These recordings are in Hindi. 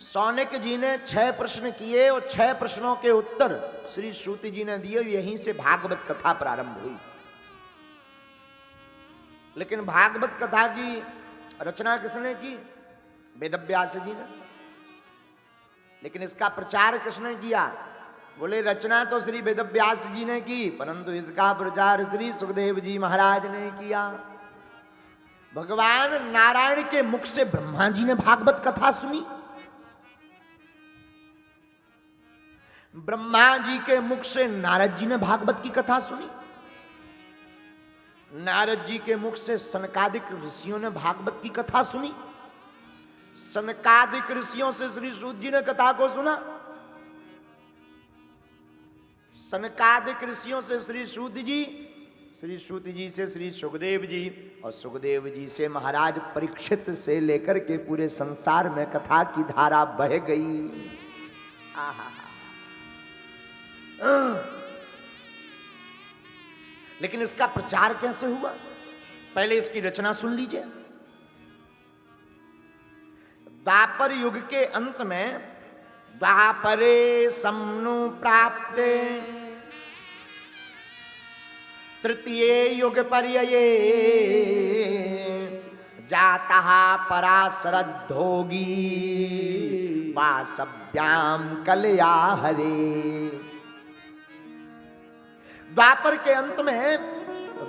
सौनक जी ने 6 प्रश्न किए और 6 प्रश्नों के उत्तर श्री श्रुति जी ने दिए। यहीं से भागवत कथा प्रारंभ हुई। लेकिन भागवत कथा की रचना किसने की? वेदव्यास जी ने। लेकिन इसका प्रचार किसने किया? बोले रचना तो श्री वेदव्यास जी ने की, परंतु इसका प्रचार श्री सुखदेव जी महाराज ने किया। भगवान नारायण के मुख से ब्रह्मा जी ने भागवत कथा सुनी, ब्रह्मा जी के मुख से नारद जी ने भागवत की कथा सुनी, नारद जी के मुख से सनकादिक ऋषियों ने भागवत की कथा सुनी, सनकादिक ऋषियों से श्री सूत जी ने कथा को सुना, सनकादिक ऋषियों से श्री सूत जी, श्री सूत जी से श्री सुखदेव जी, और सुखदेव जी से महाराज परीक्षित से लेकर के पूरे संसार में कथा की धारा बह गई। आहा। लेकिन इसका प्रचार कैसे हुआ? पहले इसकी रचना सुन लीजिए। द्वापर युग के अंत में, द्वापरे सम्नु प्राप्ते तृतीये युग पर्यये जातः पराशरद्धोगी वासव्याम कलया हरे। द्वापर के अंत में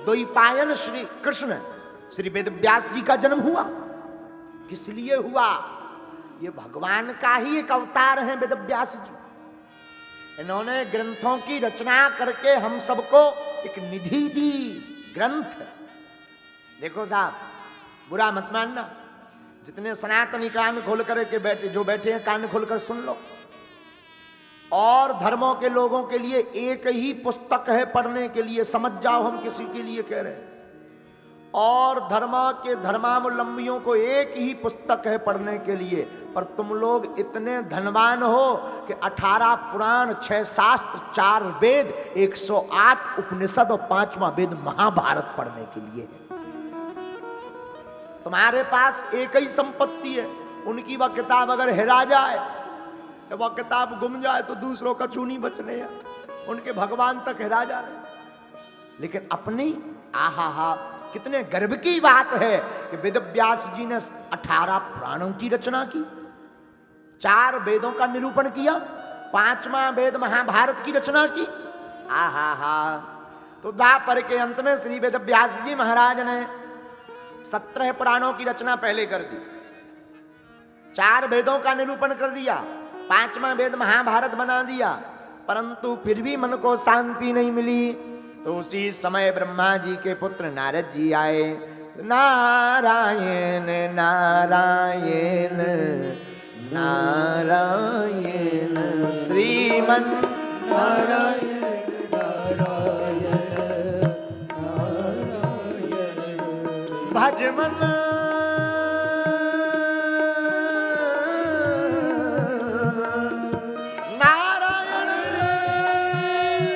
द्वैपायन श्री कृष्ण श्री वेदव्यास जी का जन्म हुआ। किस लिए हुआ? ये भगवान का ही एक अवतार है वेदव्यास जी। इन्होंने ग्रंथों की रचना करके हम सबको एक निधि दी, ग्रंथ। देखो साहब, बुरा मत मानना, जितने सनातनी कान खोल कर के बैठे, जो बैठे हैं कान खोलकर सुन लो। और धर्मों के लोगों के लिए एक ही पुस्तक है पढ़ने के लिए, समझ जाओ हम किसी के लिए कह रहे हैं। और धर्मावलंबियों को एक ही पुस्तक है पढ़ने के लिए, पर तुम लोग इतने धनवान हो कि 18 पुराण, 6 शास्त्र, 4 वेद, 108 उपनिषद और 5वां वेद महाभारत पढ़ने के लिए है। तुम्हारे पास एक ही संपत्ति है। उनकी वह किताब अगर हेरा जाए, वह किताब गुम जाए तो दूसरों का चूनी बचने है, उनके भगवान तक हेरा जा रहे। लेकिन अपनी आहा, कितने गर्व की बात है कि वेदव्यास जी ने 18 पुराणों की रचना की, 4 वेदों का निरूपण किया, 5वां वेद महाभारत की रचना की। आहा। तो द्वापर के अंत में श्री वेदव्यास जी महाराज ने 17 पुराणों की रचना पहले कर दी, 4 वेदों का निरूपण कर दिया, 5वां वेद महाभारत बना दिया। परंतु फिर भी मन को शांति नहीं मिली। तो उसी समय ब्रह्मा जी के पुत्र नारद जी आए। नारायण नारायण नारायण श्रीमन नारायण नारायण नारायण भजमन नारायण नारायण नारायण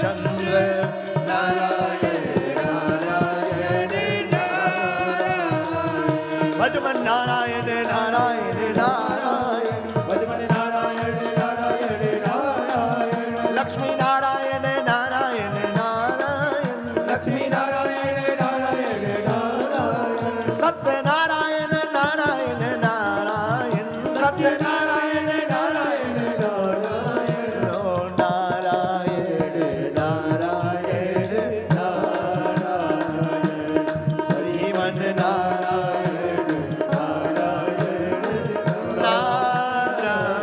चंद्र नारायण नारायण नारायण भजमन नारायण नारायण नारायण भजमन नारायण नारायण नारायण लक्ष्मी नारायण नारायण नारायण लक्ष्मी नारायण नारायण नारायण सत्यनारायण नारायण नारायण सत्यनारायण नारायण नारायण ओ नारायण नारायण नारायण श्रीमन नारायण नारायण नारायण।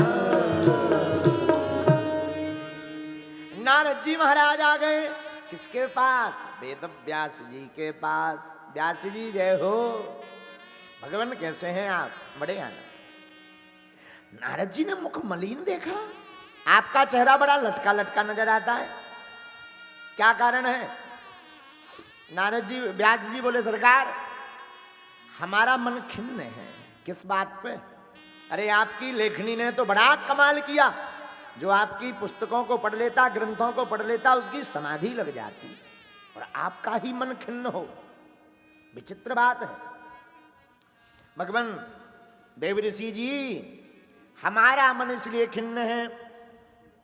नारद जी महाराज आ गए किसके पास? वेद व्यास जी के पास। व्यास जी जय हो। भगवान कैसे हैं आप? बड़े आनंद। नारद जी ने मुख मलिन देखा, आपका चेहरा बड़ा लटका लटका नजर आता है, क्या कारण है? नारद जी व्यास जी बोले सरकार हमारा मन खिन्न है। किस बात पे? अरे आपकी लेखनी ने तो बड़ा कमाल किया, जो आपकी पुस्तकों को पढ़ लेता, ग्रंथों को पढ़ लेता, उसकी समाधि लग जाती, और आपका ही मन खिन्न हो, विचित्र बात है। भगवान देव ऋषि जी हमारा मन इसलिए खिन्न है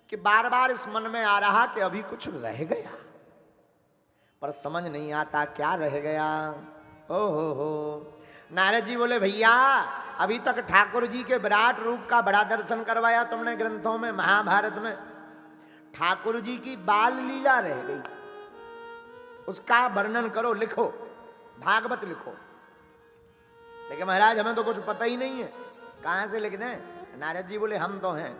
कि बार बार इस मन में आ रहा कि अभी कुछ रह गया, पर समझ नहीं आता क्या रह गया। ओ हो। नारद जी बोले भैया अभी तक ठाकुर जी के विराट रूप का बड़ा दर्शन करवाया तुमने ग्रंथों में, महाभारत में। ठाकुर जी की बाल लीला रह गई, उसका वर्णन करो, लिखो, भागवत लिखो। लेकिन महाराज हमें तो कुछ पता ही नहीं है, कहां से लिख दें? नारद जी बोले हम तो हैं।